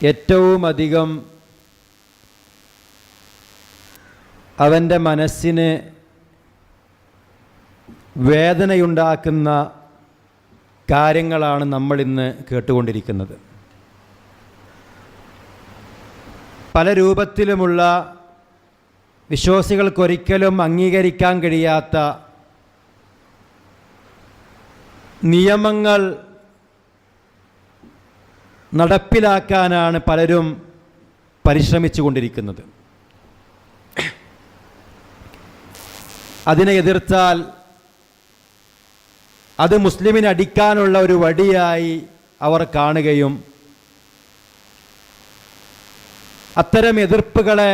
ഏറ്റവും അധികം അവൻ്റെ മനസ്സിന് വേദനയുണ്ടാക്കുന്ന കാര്യങ്ങളാണ് നമ്മളിന്ന് കേട്ടുകൊണ്ടിരിക്കുന്നത്. പല രൂപത്തിലുമുള്ള വിശ്വാസികൾക്കൊരിക്കലും അംഗീകരിക്കാൻ കഴിയാത്ത നിയമങ്ങൾ നടപ്പിലാക്കാനാണ് പലരും പരിശ്രമിച്ചു കൊണ്ടിരിക്കുന്നത്. അതിനെ എതിർത്താൽ അത് മുസ്ലിമിനെ അടിക്കാനുള്ള ഒരു വടിയായി അവർ കാണുകയും അത്തരം എതിർപ്പുകളെ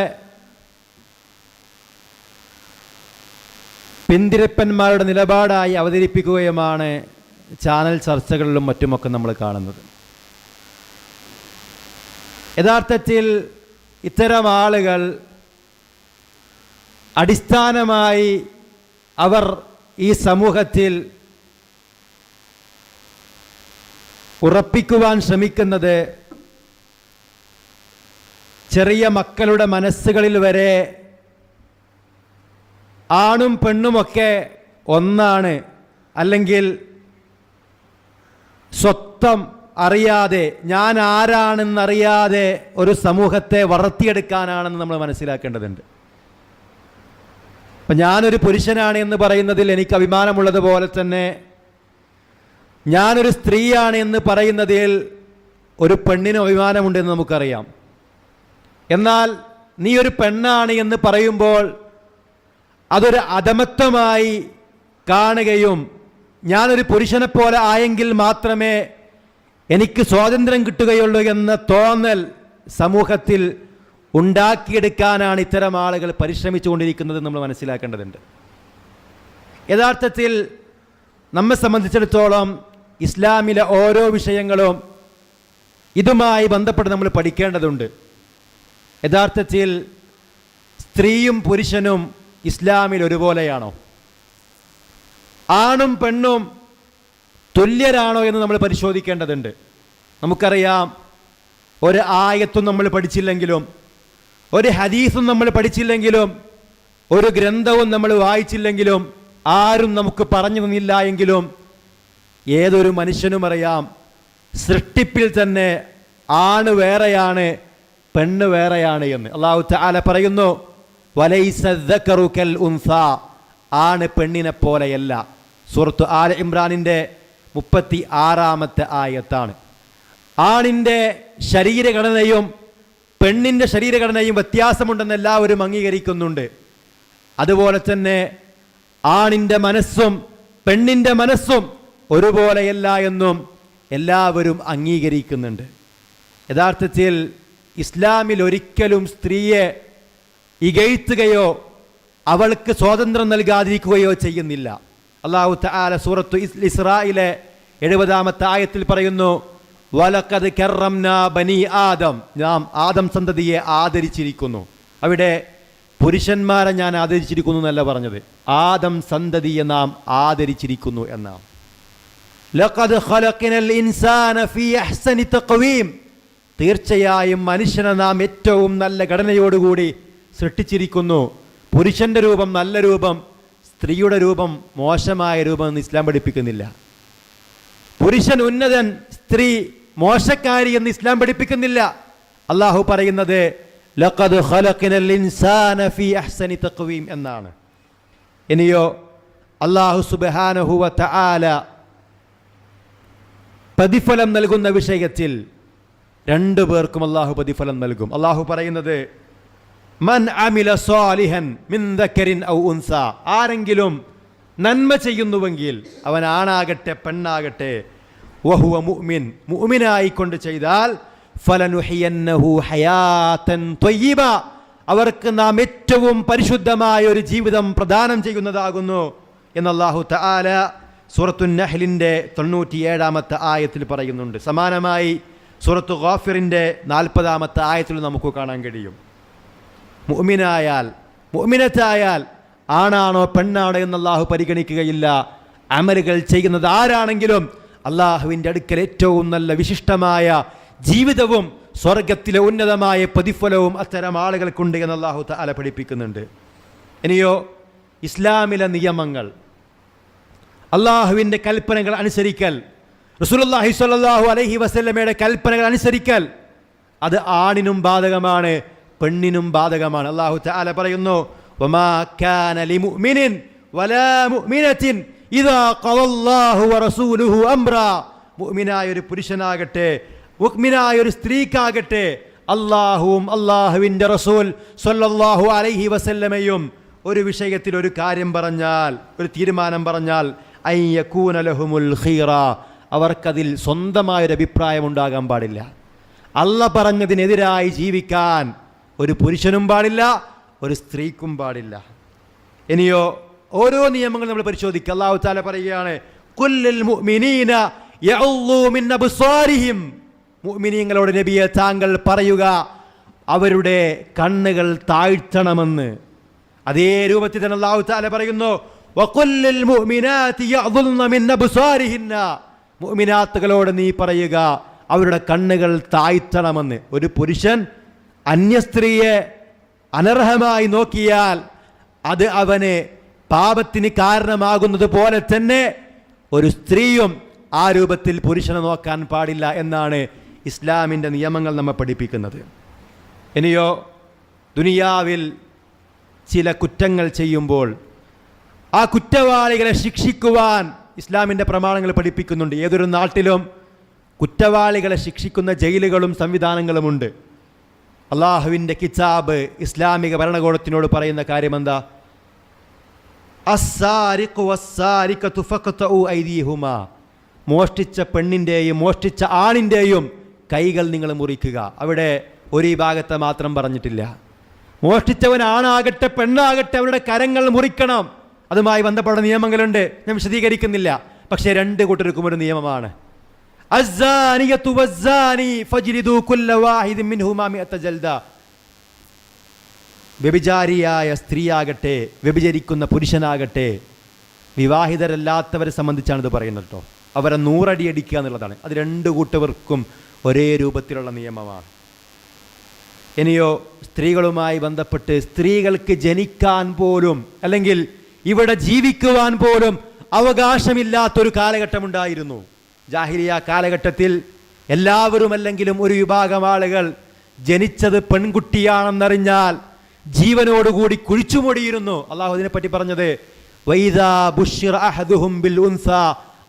പിന്തിരിപ്പന്മാരുടെ നിലപാടായി അവതരിപ്പിക്കുകയുമാണ് ചാനൽ ചർച്ചകളിലും മറ്റുമൊക്കെ നമ്മൾ കാണുന്നത്. യഥാർത്ഥത്തിൽ ഇത്തരം ആളുകൾ അടിസ്ഥാനമായി അവർ ഈ സമൂഹത്തിൽ ഉറപ്പിക്കുവാൻ ശ്രമിക്കുന്നത് ചെറിയ മക്കളുടെ മനസ്സുകളിൽ വരെ ആണും പെണ്ണുമൊക്കെ ഒന്നാണ്, അല്ലെങ്കിൽ സ്വത്വം അറിയാതെ ഞാൻ ആരാണെന്നറിയാതെ ഒരു സമൂഹത്തെ വളർത്തിയെടുക്കാനാണെന്ന് നമ്മൾ മനസ്സിലാക്കേണ്ടതുണ്ട്. അപ്പം ഞാനൊരു പുരുഷനാണ് എന്ന് പറയുന്നതിൽ എനിക്ക് അഭിമാനമുള്ളതുപോലെ തന്നെ ഞാനൊരു സ്ത്രീയാണ് എന്ന് പറയുന്നതിൽ ഒരു പെണ്ണിന് അഭിമാനമുണ്ടെന്ന് നമുക്കറിയാം. എന്നാൽ നീ ഒരു പെണ്ണാണ് എന്ന് പറയുമ്പോൾ അതൊരു അധമത്വമായി കാണുകയും ഞാനൊരു പുരുഷനെ പോലെ ആയെങ്കിൽ മാത്രമേ എനിക്ക് സ്വാതന്ത്ര്യം കിട്ടുകയുള്ളൂ എന്ന തോന്നൽ സമൂഹത്തിൽ ഉണ്ടാക്കിയെടുക്കാനാണ് ഇത്തരം ആളുകൾ പരിശ്രമിച്ചുകൊണ്ടിരിക്കുന്നത് നമ്മൾ മനസ്സിലാക്കേണ്ടതുണ്ട്. യഥാർത്ഥത്തിൽ നമ്മെ സംബന്ധിച്ചിടത്തോളം ഇസ്ലാമിലെ ഓരോ വിഷയങ്ങളും ഇതുമായി ബന്ധപ്പെട്ട് നമ്മൾ പഠിക്കേണ്ടതുണ്ട്. യഥാർത്ഥത്തിൽ സ്ത്രീയും പുരുഷനും ഇസ്ലാമിൽ ഒരുപോലെയാണോ? ആണും പെണ്ണും തുല്യരാണോ എന്ന് നമ്മൾ പരിശോധിക്കേണ്ടതുണ്ട്. നമുക്കറിയാം, ഒരു ആയത്തും നമ്മൾ പഠിച്ചില്ലെങ്കിലും, ഒരു ഹദീസും നമ്മൾ പഠിച്ചില്ലെങ്കിലും, ഒരു ഗ്രന്ഥവും നമ്മൾ വായിച്ചില്ലെങ്കിലും, ആരും നമുക്ക് പറഞ്ഞു തന്നില്ല എങ്കിലും ഏതൊരു മനുഷ്യനും അറിയാം, സൃഷ്ടിപ്പിൽ തന്നെ ആണ് വേറെയാണ്, പെണ്ണ് വേറെയാണ് എന്ന്. അല്ലാഹു തആല പറയുന്നു, വലൈസ ദക്കറു കൽ ഉൻസ, ആണ് പെണ്ണിനെ പോലെയല്ല. സൂറത്ത് ആല ഇമ്രാനിൻ്റെ 36-ാമത്തെ ആയത്താണ്. ആണിൻ്റെ ശരീരഘടനയും പെണ്ണിൻ്റെ ശരീരഘടനയും വ്യത്യാസമുണ്ടെന്ന് എല്ലാവരും അംഗീകരിക്കുന്നുണ്ട്. അതുപോലെ തന്നെ ആണിൻ്റെ മനസ്സും പെണ്ണിൻ്റെ മനസ്സും ഒരുപോലെയല്ല എന്നും എല്ലാവരും അംഗീകരിക്കുന്നുണ്ട്. യഥാർത്ഥത്തിൽ ഇസ്ലാമിൽ ഒരിക്കലും സ്ത്രീയെ ഇകഴ്ത്തുകയോ അവൾക്ക് സ്വാതന്ത്ര്യം നൽകാതിരിക്കുകയോ ചെയ്യുന്നില്ല. അല്ലാഹു തആല സൂറത്തു ഇസ്രായിലെ 70-ാമത്തെ ആയത്തിൽ പറയുന്നു, വലഖദ് കറംനാ ബനി ആദം, നാം ആദം സന്തതിയെ ആദരിച്ചിരിക്കുന്നു. അവിടെ പുരുഷന്മാരെ ഞാൻ ആദരിച്ചിരിക്കുന്നു എന്നല്ല പറഞ്ഞത്, ആദം സന്തതിയെ നാം ആദരിച്ചിരിക്കുന്നു എന്നാണ്. ലഖദ് ഖലഖനൽ ഇൻസാന ഫീ അഹ്സനി തഖ്വീം, തീർച്ചയായും മനുഷ്യനെ നാം ഏറ്റവും നല്ല ഘടനയോടുകൂടി സൃഷ്ടിച്ചിരിക്കുന്നു. പുരുഷന്റെ രൂപം നല്ല രൂപം, സ്ത്രീയുടെ രൂപം മോശമായ രൂപം എന്ന് ഇസ്ലാം പഠിപ്പിക്കുന്നില്ല. പുരുഷൻ ഉന്നതൻ, സ്ത്രീ മോശക്കാരി എന്ന് ഇസ്ലാം പഠിപ്പിക്കുന്നില്ല. അള്ളാഹു പറയുന്നത് ലഖദ് ഖലഖനൽ ഇൻസാന ഫീ അഹ്സനി തഖ്വീം എന്നാണ്. ഇനിയോ അല്ലാഹു സുബ്ഹാനഹു വ തആല പ്രതിഫലം നൽകുന്ന വിഷയത്തിൽ രണ്ടു പേർക്കും അള്ളാഹു പ്രതിഫലം നൽകും. അള്ളാഹു പറയുന്നത്, മൻ അമില സ്വാലിഹൻ മിൻ ദക്കരിൻ ഔ ഉൻസ, ആരെങ്കിലും നന്മ ചെയ്യുന്നുവെങ്കിൽ അവൻ ആണാകട്ടെ പെണ്ണാകട്ടെ, വഹുവ മുഅ്മിൻ, മുഅ്മിനായിക്കൊണ്ട് ചെയ്താൽ, ഫലനുഹിയന്നഹു ഹയാതൻ ത്വയ്യിബ, അവർക്ക് നാം ഏറ്റവും പരിശുദ്ധമായ ഒരു ജീവിതം പ്രദാനം ചെയ്യുന്നതാകുന്നു എന്ന് അല്ലാഹു തആല സൂറത്തുൻ നഹ്ലിൻ്റെ 97-ാമത്തെ ആയത്തിൽ പറയുന്നുണ്ട്. സമാനമായി സൂറത്തു ഗാഫിറിൻ്റെ 40-ാമത്തെ ആയത്തിൽ നമുക്ക് കാണാൻ കഴിയും. മുഅ്മിനായാൽ മുഅ്മിനത്തായാൽ ആണാണോ പെണ്ണാണോ എന്ന് അല്ലാഹു പരിഗണിക്കുകയില്ല. അമലുകൾ ചെയ്യുന്നത് ആരാണെങ്കിലും അള്ളാഹുവിൻ്റെ അടുക്കൽ ഏറ്റവും നല്ല വിശിഷ്ടമായ ജീവിതവും സ്വർഗത്തിലെ ഉന്നതമായ പ്രതിഫലവും അത്തരം ആളുകൾക്കുണ്ട് എന്ന് അല്ലാഹു തആല പഠിപ്പിക്കുന്നുണ്ട്. ഇനിയോ ഇസ്ലാമിലെ നിയമങ്ങൾ, അള്ളാഹുവിൻ്റെ കൽപ്പനകൾ അനുസരിക്കൽ, റസൂലുള്ളാഹി സ്വല്ലല്ലാഹു അലൈഹി വസല്ലമയുടെ കൽപ്പനകൾ അനുസരിക്കൽ, അത് ആണിനും ബാധകമാണ്, പെണ്ണിനും ബാധകമാണ്. അല്ലാഹു തആല പറയുന്നു, വമാ കാന ലിമുഅ്മിനിൻ വലാ മുഅ്മിനത്തിൻ ഇദാ ഖളല്ലാഹു വറസൂലുഹു അംറാ. മുഅ്മിനായ ഒരു പുരുഷനാകട്ടെ മുഅ്മിനായ ഒരു സ്ത്രീക്കാകട്ടെ അല്ലാഹുവും അല്ലാഹുവിൻ്റെ റസൂൽ സ്വല്ലല്ലാഹു അലൈഹി വസല്ലമയും ഒരു വിഷയത്തിൽ ഒരു കാര്യം പറഞ്ഞാൽ, ഒരു തീരുമാനം പറഞ്ഞാൽ, അൻ യകൂന ലഹുമുൽ ഖീറ, അവർക്കതിൽ സ്വന്തമായൊരു അഭിപ്രായം ഉണ്ടാകാൻ പാടില്ല. അല്ലാഹ് പറഞ്ഞതിനെതിരായി ജീവിക്കാൻ ഒരു പുരുഷനും പാടില്ല, ഒരു സ്ത്രീക്കും പാടില്ല. ഇനിയോ ഓരോ നിയമങ്ങൾ നമ്മൾ പരിശോധിക്കുക. അല്ലാഹു തആല പറയുകയാണ്, ഖുല്ലിൽ മുഅ്മിനീന യഉള്ളൂ മിൻ അബ്സാരിഹിം. മുഅ്മിനീങ്ങളോട് നബിയെ താങ്കൾ പറയുക, അവരുടെ കണ്ണുകൾ താഴ്ത്തണമെന്ന്. അതേ രൂപത്തിൽ തന്നെ അല്ലാഹു തആല പറയുന്നു, വഖുല്ലിൽ മുഅ്മിനാതി യഅ്ദുൽന മിൻ അബ്സാരിഹിന്ന. മുഅ്മിനാത്തുകളോട് നീ പറയുക, അവരുടെ കണ്ണുകൾ താഴ്ത്തണമെന്ന്. ഒരു പുരുഷൻ അന്യ സ്ത്രീയെ അനർഹമായി നോക്കിയാൽ അത് അവന് പാപത്തിന് കാരണമാകുന്നത് പോലെ തന്നെ ഒരു സ്ത്രീയും ആ രൂപത്തിൽ പുരുഷനെ നോക്കാൻ പാടില്ല എന്നാണ് ഇസ്ലാമിൻ്റെ നിയമങ്ങൾ നമ്മെ പഠിപ്പിക്കുന്നത്. ഇനിയോ ദുനിയാവിൽ ചില കുറ്റങ്ങൾ ചെയ്യുമ്പോൾ ആ കുറ്റവാളികളെ ശിക്ഷിക്കുവാൻ ഇസ്ലാമിൻ്റെ പ്രമാണങ്ങൾ പഠിപ്പിക്കുന്നുണ്ട്. ഏതൊരു നാട്ടിലും കുറ്റവാളികളെ ശിക്ഷിക്കുന്ന ജയിലുകളും സംവിധാനങ്ങളുമുണ്ട്. അള്ളാഹുവിൻ്റെ കിതാബ് ഇസ്ലാമിക ഭരണകൂടത്തിനോട് പറയുന്ന കാര്യം എന്താ? അസ്സാരിഖു വസ്സാരിഖതു ഫഖ്തഉ ഐദീഹുമാ. മോഷ്ടിച്ച പെണ്ണിൻ്റെയും മോഷ്ടിച്ച ആണിൻ്റെയും കൈകൾ നിങ്ങൾ മുറിക്കുക. അവിടെ ഒരു വിഭാഗത്തെ മാത്രം പറഞ്ഞിട്ടില്ല. മോഷ്ടിച്ചവൻ ആണാകട്ടെ പെണ്ണാകട്ടെ അവരുടെ കരങ്ങൾ മുറിക്കണം. അതുമായി ബന്ധപ്പെട്ട നിയമങ്ങളുണ്ട്, ഞാൻ വിശദീകരിക്കുന്നില്ല. പക്ഷേ രണ്ട് കൂട്ടർക്കും ഒരു നിയമമാണ്. അസ്സാനിയതു വസ്സാനി ഫജ്ലിദു കുല്ല വാഹിദിൻ മിൻഹുമാ മിഅത ജൽദ. വ്യഭിചാരിയായ സ്ത്രീയാകട്ടെ വ്യഭിചരിക്കുന്ന പുരുഷനാകട്ടെ വിവാഹിതരല്ലാത്തവരെ സംബന്ധിച്ചാണ് ഇത് പറയുന്നത് കേട്ടോ. അവരെ 100 അടി അടിക്കുക എന്നുള്ളതാണ്. അത് രണ്ട് കൂട്ടർക്കും ഒരേ രൂപത്തിലുള്ള നിയമമാണ്. ഇനിയോ സ്ത്രീകളുമായി ബന്ധപ്പെട്ട് സ്ത്രീകൾക്ക് ജനിക്കാൻ പോലും അല്ലെങ്കിൽ ഇവിടെ ജീവിക്കുവാൻ പോലും അവകാശമില്ലാത്തൊരു കാലഘട്ടമുണ്ടായിരുന്നു. ജാഹിലിയ കാലഘട്ടത്തിൽ എല്ലാവരും അല്ലെങ്കിലും ഒരു വിഭാഗം ആളുകൾ ജനിച്ചത് പെൺകുട്ടിയാണെന്നറിഞ്ഞാൽ ജീവനോടുകൂടി കുഴിച്ചുമൂടിയിരുന്നു. അള്ളാഹു ഇതിനെപ്പറ്റി പറഞ്ഞത്, വൈദാ ബുശ്ശിറ അഹദുഹും ബിൽ ഉൻസാ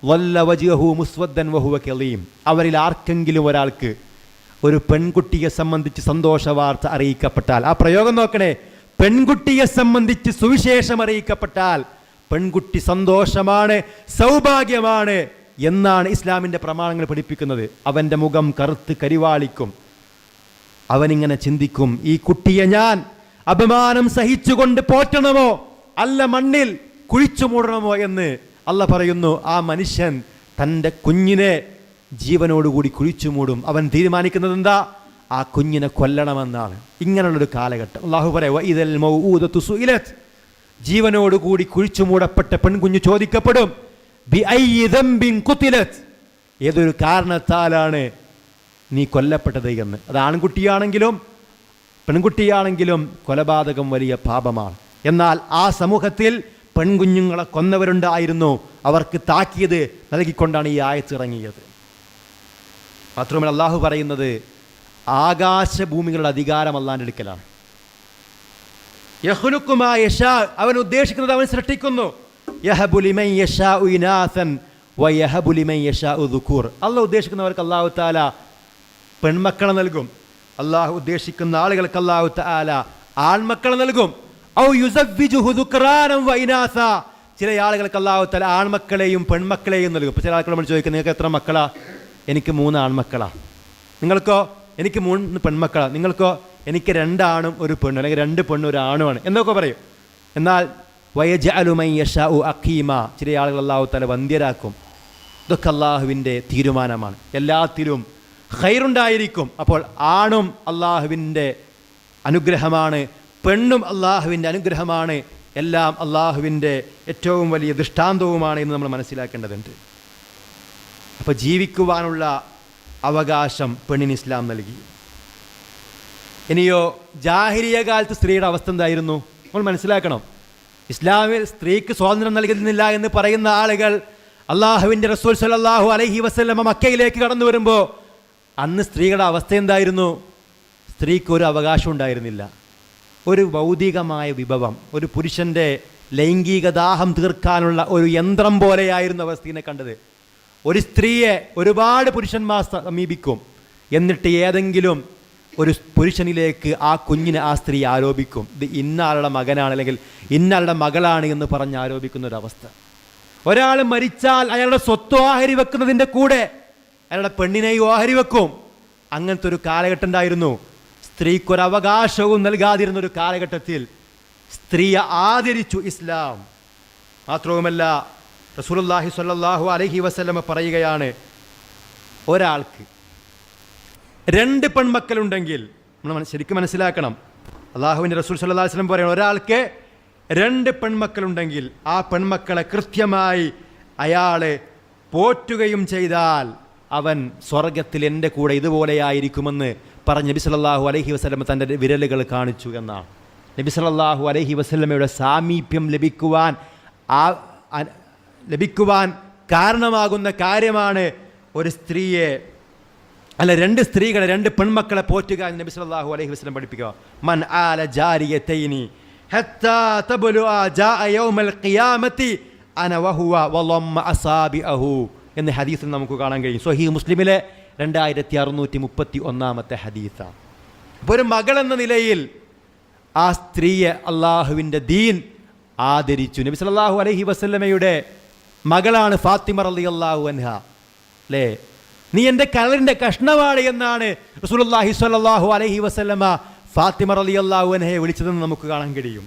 വല്ല വജ്ഹുഹു മുസ്വദ്ദൻ വഹുവ കലീം. അവരിൽ ആർക്കെങ്കിലും ഒരാൾക്ക് ഒരു പെൺകുട്ടിയെ സംബന്ധിച്ച് സന്തോഷ വാർത്ത അറിയിക്കപ്പെട്ടാൽ, ആ പ്രയോഗം നോക്കണേ, പെൺകുട്ടിയെ സംബന്ധിച്ച് സുവിശേഷം അറിയിക്കപ്പെട്ടാൽ പെൺകുട്ടി സന്തോഷമാണ്, സൗഭാഗ്യമാണ് എന്നാണ് ഇസ്ലാമിൻ്റെ പ്രമാണങ്ങൾ പഠിപ്പിക്കുന്നത്. അവൻ്റെ മുഖം കറുത്ത് കരിവാളിക്കും. അവനിങ്ങനെ ചിന്തിക്കും, ഈ കുട്ടിയെ ഞാൻ അപമാനം സഹിച്ചുകൊണ്ട് പോറ്റണമോ അല്ല മണ്ണിൽ കുഴിച്ചു മൂടണമോ എന്ന്. അല്ലാഹ് പറയുന്നു, ആ മനുഷ്യൻ തൻ്റെ കുഞ്ഞിനെ ജീവനോടുകൂടി കുഴിച്ചു മൂടും. അവൻ തീരുമാനിക്കുന്നത് എന്താ? ആ കുഞ്ഞിനെ കൊല്ലണമെന്നാണ്. ഇങ്ങനെയുള്ളൊരു കാലഘട്ടം. അല്ലാഹു പറയുക, ഇദൽ മൗഊദതു സുഇലത്. ജീവനോടുകൂടി കുഴിച്ചു മൂടപ്പെട്ട പെൺകുഞ്ഞ് ചോദിക്കപ്പെടും, ബിഅയ്യി ദംബിൻ ഖുതിലത്. ഏതൊരു കാരണത്താലാണ് നീ കൊല്ലപ്പെട്ടത് എന്ന്. അത് ആൺകുട്ടിയാണെങ്കിലും പെൺകുട്ടിയാണെങ്കിലും കൊലപാതകം വലിയ പാപമാണ്. എന്നാൽ ആ സമൂഹത്തിൽ പെൺകുഞ്ഞുങ്ങളെ കൊന്നവരുണ്ടായിരുന്നു. അവർക്ക് താക്കീത് നൽകിക്കൊണ്ടാണ് ഈ ആയത്ത് ഇറങ്ങിയത്. മാത്രമല്ല അല്ലാഹു പറയുന്നത്, ആകാശഭൂമികളുടെ അധികാരം അല്ലാഹുവിന്റെ അടുക്കലാണ്. യഖ്ലുഖു മാ യശാ, അവൻ ഉദ്ദേശിക്കുന്നത് അവൻ സൃഷ്ടിക്കുന്നു. യഹബു ലിമൻ യശാഉ ഇനാസൻ വയഹബു ലിമൻ യശാഉ ദുകൂർ. അല്ലാഹു ഉദ്ദേശിക്കുന്നവർക്ക് അല്ലാഹു തആല പെൺമക്കളെ നൽകും. അല്ലാഹു ഉദ്ദേശിക്കുന്ന ആളുകൾക്ക് അല്ലാഹു തആല ആൺമക്കളെ നൽകും. ഔ യുസവ്വിജുഹു ദുക്റാനൻ വഇനാസ. ചില ആളുകൾക്ക് അല്ലാഹു തആല ആൺമക്കളെയും പെൺമക്കളെയും നൽകും. ഇപ്പോൾ ചില ആളുകൾ നമ്മൾ ചോദിക്കും, നിങ്ങൾക്ക് എത്ര മക്കളാ? എനിക്ക് 3 ആൺമക്കളാ. നിങ്ങൾക്കോ? എനിക്ക് 3 പെൺമക്കളാ. നിങ്ങൾക്കോ? എനിക്ക് 2 ആണും 1 പെണ്ണും, അല്ലെങ്കിൽ 2 പെണ്ണും 1 ആണുമാണ് എന്നൊക്കെ പറയും. എന്നാൽ വയജഅലു മൻ യശാഉ അഖീമ, ചില ആളുകൾ അല്ലാഹു തആല വന്ധ്യരാക്കും. ഇതൊക്കെ അല്ലാഹുവിൻ്റെ തീരുമാനമാണ്. എല്ലാത്തിലും ഖൈറുണ്ടായിരിക്കും. അപ്പോൾ ആണും അല്ലാഹുവിൻ്റെ അനുഗ്രഹമാണ്, പെണ്ണും അല്ലാഹുവിൻ്റെ അനുഗ്രഹമാണ്. എല്ലാം അല്ലാഹുവിൻ്റെ ഏറ്റവും വലിയ ദൃഷ്ടാന്തവുമാണ് എന്ന് നമ്മൾ മനസ്സിലാക്കേണ്ടതുണ്ട്. അപ്പോൾ ജീവിക്കുവാനുള്ള അവകാശം പെണ്ണിന് ഇസ്ലാം നൽകി. ഇനിയോ ജാഹിലിയ കാലത്ത് സ്ത്രീയുടെ അവസ്ഥ എന്തായിരുന്നു നമ്മൾ മനസ്സിലാക്കണം. ഇസ്ലാമിൽ സ്ത്രീക്ക് സ്വാതന്ത്ര്യം നൽകുന്നില്ല എന്ന് പറയുന്ന ആളുകൾ അള്ളാഹുവിൻ്റെ റസൂൽ സല്ലല്ലാഹു അലൈഹി വസല്ലമ മക്കയിലേക്ക് കടന്നു വരുമ്പോൾ അന്ന് സ്ത്രീകളുടെ അവസ്ഥ എന്തായിരുന്നു? സ്ത്രീക്ക് ഒരു അവകാശം ഉണ്ടായിരുന്നില്ല. ഒരു ഭൗതികമായ വിഭവം, ഒരു പുരുഷൻ്റെ ലൈംഗിക ദാഹം തീർക്കാനുള്ള ഒരു യന്ത്രം പോലെയായിരുന്നു അവർ സ്ത്രീനെ കണ്ടത്. ഒരു സ്ത്രീയെ ഒരുപാട് പുരുഷന്മാർ സമീപിക്കും, എന്നിട്ട് ഏതെങ്കിലും ഒരു പുരുഷനിലേക്ക് ആ കുഞ്ഞിനെ ആ സ്ത്രീ ആരോപിക്കും. ഇത് ഇന്നാളുടെ മകനാണ് അല്ലെങ്കിൽ ഇന്നാളുടെ മകളാണ് എന്ന് പറഞ്ഞ് ആരോപിക്കുന്ന ഒരവസ്ഥ. ഒരാൾ മരിച്ചാൽ അയാളുടെ സ്വത്ത് ഓഹരി വെക്കുന്നതിൻ്റെ കൂടെ അയാളുടെ പെണ്ണിനെയും ഓഹരി വെക്കും. അങ്ങനത്തെ ഒരു കാലഘട്ടം ഉണ്ടായിരുന്നു. സ്ത്രീക്കൊരവകാശവും നൽകാതിരുന്ന ഒരു കാലഘട്ടത്തിൽ സ്ത്രീയെ ആദരിച്ചു ഇസ്ലാം. മാത്രവുമല്ല റസൂലുള്ളാഹി സ്വല്ലല്ലാഹു അലൈഹി വസല്ലമ പറയുകയാണ്, ഒരാൾക്ക് 2 പെൺമക്കളുണ്ടെങ്കിൽ, നമ്മൾ ശരിക്കും മനസ്സിലാക്കണം, അള്ളാഹുവിൻ്റെ റസൂൽ സല്ലല്ലാഹു അലൈഹി വസല്ലം പറയുന്നത് ഒരാൾക്ക് 2 പെൺമക്കളുണ്ടെങ്കിൽ ആ പെൺമക്കളെ കൃത്യമായി അയാളെ പോറ്റുകയും ചെയ്താൽ അവൻ സ്വർഗത്തിൽ എൻ്റെ കൂടെ ഇതുപോലെയായിരിക്കുമെന്ന് പറഞ്ഞ് നബി സല്ലല്ലാഹു അലൈഹി വസല്ലം തൻ്റെ വിരലുകൾ കാണിച്ചു എന്നാണ്. നബി സല്ലല്ലാഹു അലൈഹി വസല്ലമയുടെ സാമീപ്യം ലഭിക്കുവാൻ കാരണമാകുന്ന കാര്യമാണ് ഒരു സ്ത്രീയെ അല്ല 2 സ്ത്രീകളെ 2 പെൺമക്കളെ പോറ്റുക എന്ന് നബി സല്ലല്ലാഹു അലൈഹി വസല്ലം പഠിപ്പിക്കുക. മൻ ആല ജാരിയതൈനി ഹത്താ തബ്ലുഅ ജാഅ യൗമൽ ഖിയാമത്തി അന വഹുവ വളമ്മ അസാബിഅഹു എന്ന ഹദീസിൽ നമുക്ക് കാണാൻ കഴിയും. സ്വഹീഹ് മുസ്ലിമിലെ 2631 ഹദീസാണ്. അപ്പോൾ ഒരു മകൾ എന്ന നിലയിൽ ആ സ്ത്രീയെ അള്ളാഹുവിൻ്റെ ദീൻ ആദരിച്ചു. നബി സല്ലല്ലാഹു അലൈഹി വസല്ലമയുടെ മകളാണ് ഫാത്തിമ റളിയല്ലാഹു അൻഹ. അല്ലേ, നീ എൻ്റെ കരളിൻ്റെ കഷ്ണമാണ് എന്നാണ് റസൂലുള്ളാഹി സ്വല്ലല്ലാഹു അലൈഹി വസല്ലമ ഫാത്തിമ റളിയല്ലാഹു അൻഹയെ വിളിച്ചതെന്ന് നമുക്ക് കാണാൻ കഴിയും.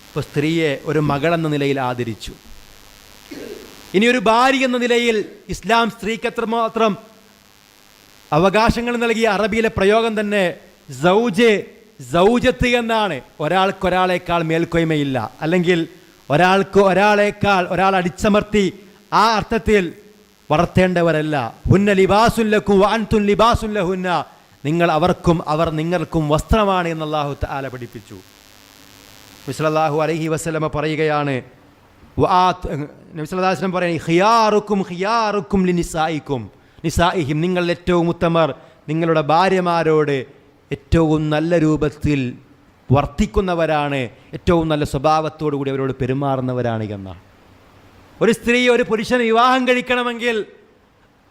ഇപ്പോൾ സ്ത്രീയെ ഒരു മകൾ എന്ന നിലയിൽ ആദരിച്ചു. ഇനി ഒരു ഭാര്യ എന്ന നിലയിൽ ഇസ്ലാം സ്ത്രീക്ക് എത്രമാത്രം അവകാശങ്ങൾ നൽകിയ അറബിയിലെ പ്രയോഗം തന്നെ സൗജത്ത് എന്നാണ്. ഒരാൾക്കൊരാളേക്കാൾ മേൽക്കൊയ്മയില്ല, അല്ലെങ്കിൽ ഒരാൾ അടിച്ചമർത്തി ആ അർത്ഥത്തിൽ വളർത്തേണ്ടവരല്ല. ഹുന്ന ലിബാസുല്ലക്കും വഅൻതും ലിബാസുല്ലഹുന്ന, നിങ്ങൾ അവർക്കും അവർ നിങ്ങൾക്കും വസ്ത്രമാണ് എന്ന് അല്ലാഹു തആല പഠിപ്പിച്ചു. നബി സല്ലല്ലാഹു അലൈഹി വസല്ലമ പറയുകയാണ്, നബി സല്ലല്ലാഹു അലൈഹി വസല്ലം പറയുന്നത് ഖിയാറുക്കും നിസായിഹിം, നിങ്ങൾ ഏറ്റവും ഉത്തമർ നിങ്ങളുടെ ഭാര്യമാരോട് ഏറ്റവും നല്ല രൂപത്തിൽ വർത്തിക്കുന്നവരാണ്, ഏറ്റവും നല്ല സ്വഭാവത്തോടു കൂടി അവരോട് പെരുമാറുന്നവരാണ് എന്നാണ്. ഒരു സ്ത്രീ ഒരു പുരുഷനെ വിവാഹം കഴിക്കണമെങ്കിൽ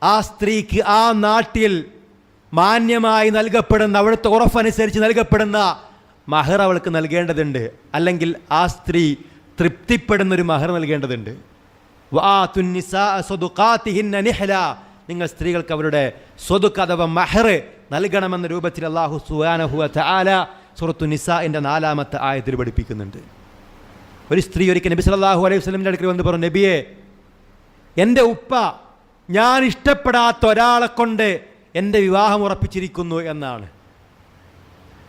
ആ സ്ത്രീക്ക് ആ നാട്ടിൽ മാന്യമായി നൽകപ്പെടുന്ന, അവിടുത്തെ ഉറഫനുസരിച്ച് നൽകപ്പെടുന്ന മഹർ അവൾക്ക് നൽകേണ്ടതുണ്ട്. അല്ലെങ്കിൽ ആ സ്ത്രീ തൃപ്തിപ്പെടുന്നൊരു മഹർ നൽകേണ്ടതുണ്ട്. നിങ്ങൾ സ്ത്രീകൾക്ക് അവരുടെ സ്വതുക്ക് അഥവാ മഹർ നൽകണമെന്ന രൂപത്തിൽ അല്ലാഹു സുബ്ഹാനഹു വ തആല സൂറത്തു നിസാഇന്റെ 4-ാമത്തെ ആയത്തിൽ പഠിപ്പിക്കുന്നുണ്ട്. ഒരു സ്ത്രീ ഒരിക്കൽ നബി സല്ലല്ലാഹു അലൈഹി വസല്ലമിന്റെ അടുക്കൽ വന്ന് പറഞ്ഞു, നബിയെ, എൻ്റെ ഉപ്പ ഞാൻ ഇഷ്ടപ്പെടാത്ത ഒരാളെ കൊണ്ട് എൻ്റെ വിവാഹം ഉറപ്പിച്ചിരിക്കുന്നു എന്നാണ്.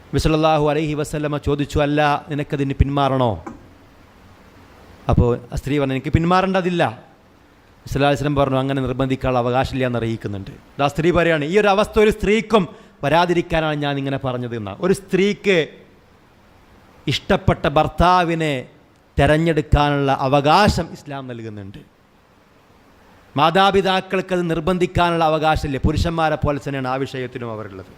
നബി സല്ലല്ലാഹു അലൈഹി വസല്ലമ ചോദിച്ചു, അല്ല നിനക്കതിന് പിന്മാറണോ? അപ്പോൾ ആ സ്ത്രീ പറഞ്ഞു, എനിക്ക് പിന്മാറേണ്ടതില്ല. നബി സല്ലല്ലാഹു അലൈഹി വസല്ലം പറഞ്ഞു, അങ്ങനെ നിർബന്ധിക്കാനുള്ള അവകാശമില്ല എന്ന് അറിയിക്കുന്നുണ്ട്. ആ സ്ത്രീ പറയാണ്, ഈ ഒരു അവസ്ഥ ഒരു സ്ത്രീക്കും വരാതിരിക്കാനാണ് ഞാൻ ഇങ്ങനെ പറഞ്ഞത് എന്നാണ്. ഒരു സ്ത്രീക്ക് ഇഷ്ടപ്പെട്ട ഭർത്താവിനെ തിരഞ്ഞെടുക്കാനുള്ള അവകാശം ഇസ്ലാം നൽകുന്നുണ്ട്. മാതാപിതാക്കൾക്ക് അത് നിർബന്ധിക്കാനുള്ള അവകാശമില്ല. പുരുഷന്മാരെ പോലെ തന്നെയാണ് ആ വിഷയത്തിനും അവരുള്ളത്.